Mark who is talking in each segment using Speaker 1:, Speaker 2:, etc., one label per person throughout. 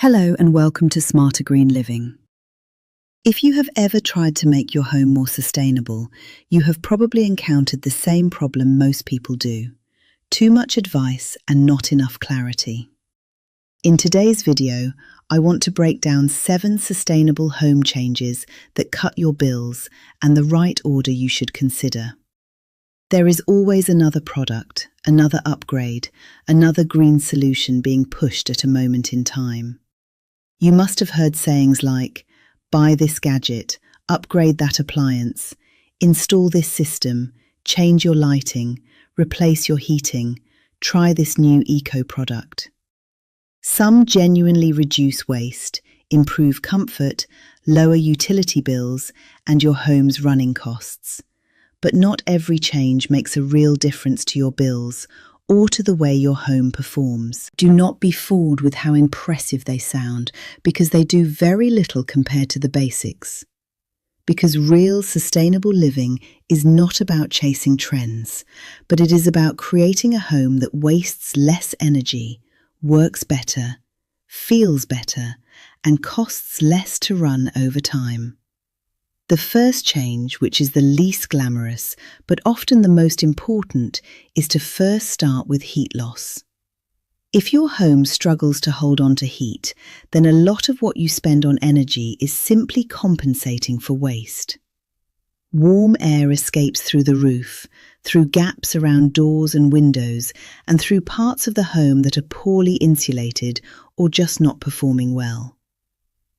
Speaker 1: Hello and welcome to Smarter Green Living. If you have ever tried to make your home more sustainable, you have probably encountered the same problem most people do: too much advice and not enough clarity. In today's video, I want to break down 7 sustainable home changes that cut your bills and the right order you should consider. There is always another product, another upgrade, another green solution being pushed at a moment in time. You must have heard sayings like, buy this gadget, upgrade that appliance, install this system, change your lighting, replace your heating, try this new eco-product. Some genuinely reduce waste, improve comfort, lower utility bills, and your home's running costs. But not every change makes a real difference to your bills or to the way your home performs. Do not be fooled with how impressive they sound, because they do very little compared to the basics. Because real sustainable living is not about chasing trends, but it is about creating a home that wastes less energy, works better, feels better, and costs less to run over time. The first change, which is the least glamorous, but often the most important, is to first start with heat loss. If your home struggles to hold on to heat, then a lot of what you spend on energy is simply compensating for waste. Warm air escapes through the roof, through gaps around doors and windows, and through parts of the home that are poorly insulated or just not performing well.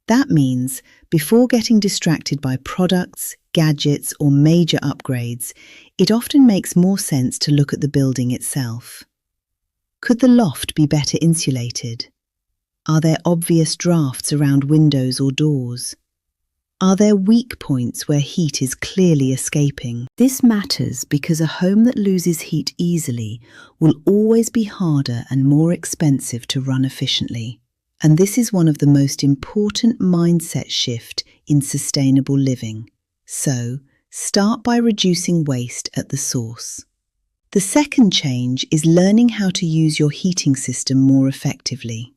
Speaker 1: That means, before getting distracted by products, gadgets, or major upgrades, it often makes more sense to look at the building itself. Could the loft be better insulated? Are there obvious drafts around windows or doors? Are there weak points where heat is clearly escaping? This matters because a home that loses heat easily will always be harder and more expensive to run efficiently. And this is one of the most important mindset shift in sustainable living. So, start by reducing waste at the source. The second change is learning how to use your heating system more effectively.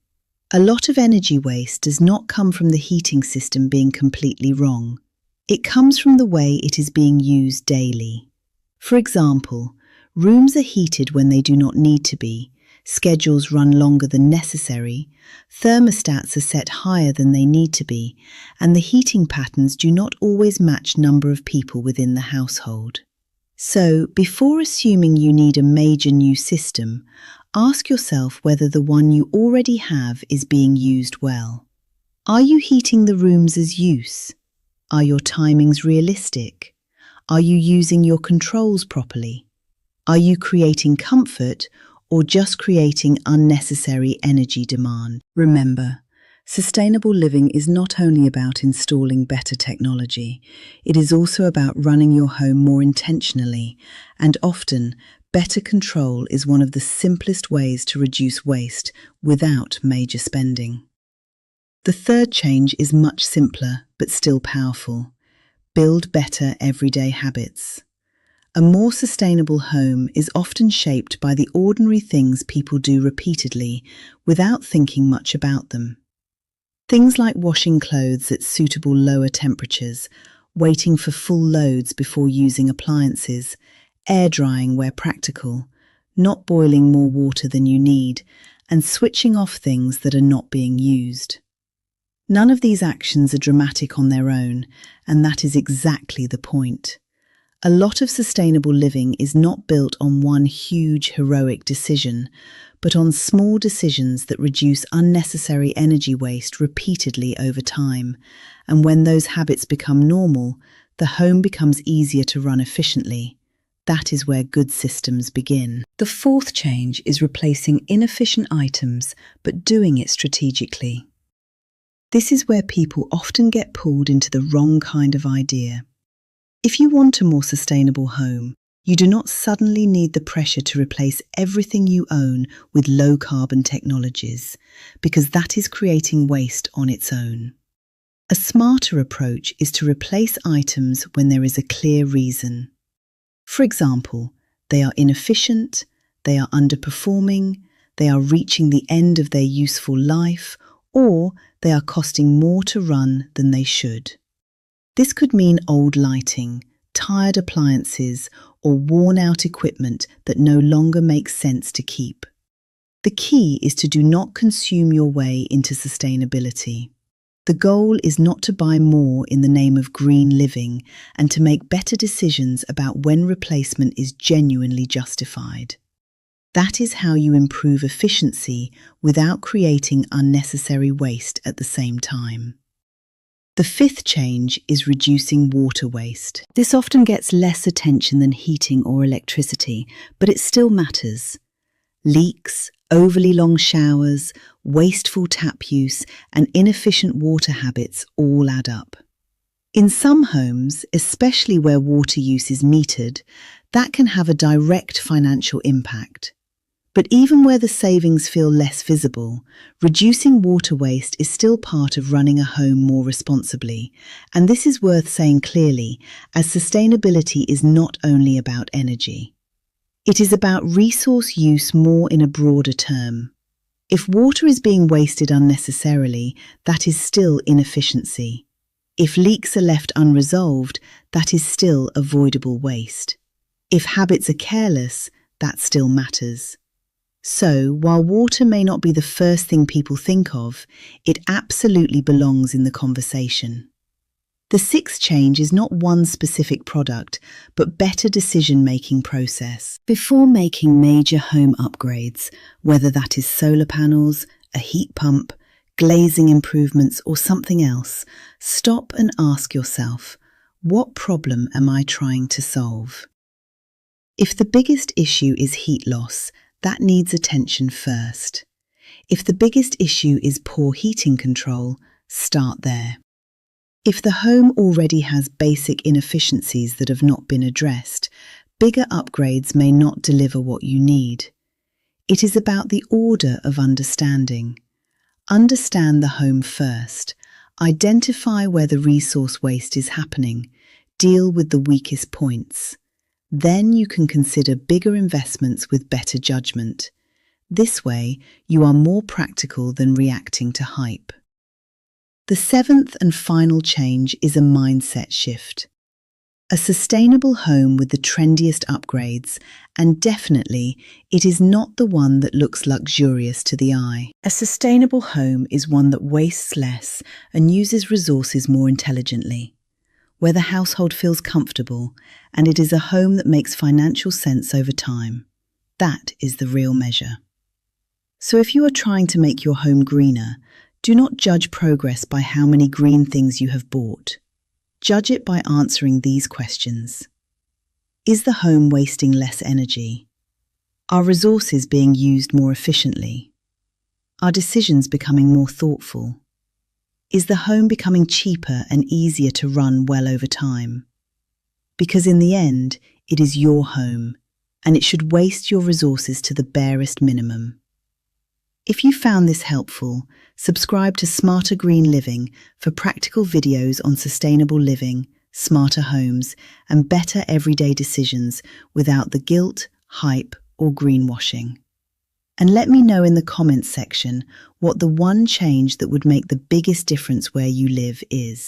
Speaker 1: A lot of energy waste does not come from the heating system being completely wrong. It comes from the way it is being used daily. For example, rooms are heated when they do not need to be. Schedules run longer than necessary, thermostats are set higher than they need to be, and the heating patterns do not always match number of people within the household. So, before assuming you need a major new system, ask yourself whether the one you already have is being used well. Are you heating the rooms as use? Are your timings realistic? Are you using your controls properly? Are you creating comfort or just creating unnecessary energy demand? Remember, sustainable living is not only about installing better technology, it is also about running your home more intentionally, and often, better control is one of the simplest ways to reduce waste without major spending. The third change is much simpler, but still powerful. Build better everyday habits. A more sustainable home is often shaped by the ordinary things people do repeatedly without thinking much about them. Things like washing clothes at suitable lower temperatures, waiting for full loads before using appliances, air drying where practical, not boiling more water than you need, and switching off things that are not being used. None of these actions are dramatic on their own, and that is exactly the point. A lot of sustainable living is not built on one huge heroic decision, but on small decisions that reduce unnecessary energy waste repeatedly over time. And when those habits become normal, the home becomes easier to run efficiently. That is where good systems begin. The fourth change is replacing inefficient items, but doing it strategically. This is where people often get pulled into the wrong kind of idea. If you want a more sustainable home, you do not suddenly need the pressure to replace everything you own with low-carbon technologies, because that is creating waste on its own. A smarter approach is to replace items when there is a clear reason. For example, they are inefficient, they are underperforming, they are reaching the end of their useful life, or they are costing more to run than they should. This could mean old lighting, tired appliances, or worn-out equipment that no longer makes sense to keep. The key is to do not consume your way into sustainability. The goal is not to buy more in the name of green living and to make better decisions about when replacement is genuinely justified. That is how you improve efficiency without creating unnecessary waste at the same time. The fifth change is reducing water waste. This often gets less attention than heating or electricity, but it still matters. Leaks, overly long showers, wasteful tap use, and inefficient water habits all add up. In some homes, especially where water use is metered, that can have a direct financial impact. But even where the savings feel less visible, reducing water waste is still part of running a home more responsibly, and this is worth saying clearly, as sustainability is not only about energy. It is about resource use more in a broader term. If water is being wasted unnecessarily, that is still inefficiency. If leaks are left unresolved, that is still avoidable waste. If habits are careless, that still matters. So, while water may not be the first thing people think of, it absolutely belongs in the conversation. The sixth change is not one specific product, but better decision-making process. Before making major home upgrades, whether that is solar panels, a heat pump, glazing improvements, or something else, stop and ask yourself, what problem am I trying to solve? If the biggest issue is heat loss, that needs attention first. If the biggest issue is poor heating control, start there. If the home already has basic inefficiencies that have not been addressed, bigger upgrades may not deliver what you need. It is about the order of understanding. Understand the home first. Identify where the resource waste is happening. Deal with the weakest points. Then you can consider bigger investments with better judgment. This way, you are more practical than reacting to hype. The seventh and final change is a mindset shift. A sustainable home with the trendiest upgrades, and definitely, it is not the one that looks luxurious to the eye. A sustainable home is one that wastes less and uses resources more intelligently, where the household feels comfortable, and it is a home that makes financial sense over time. That is the real measure. So if you are trying to make your home greener, do not judge progress by how many green things you have bought. Judge it by answering these questions. Is the home wasting less energy? Are resources being used more efficiently? Are decisions becoming more thoughtful? Is the home becoming cheaper and easier to run well over time? Because in the end, it is your home, and it should waste your resources to the barest minimum. If you found this helpful, subscribe to Smarter Green Living for practical videos on sustainable living, smarter homes, and better everyday decisions without the guilt, hype, or greenwashing. And let me know in the comments section what the one change that would make the biggest difference where you live is.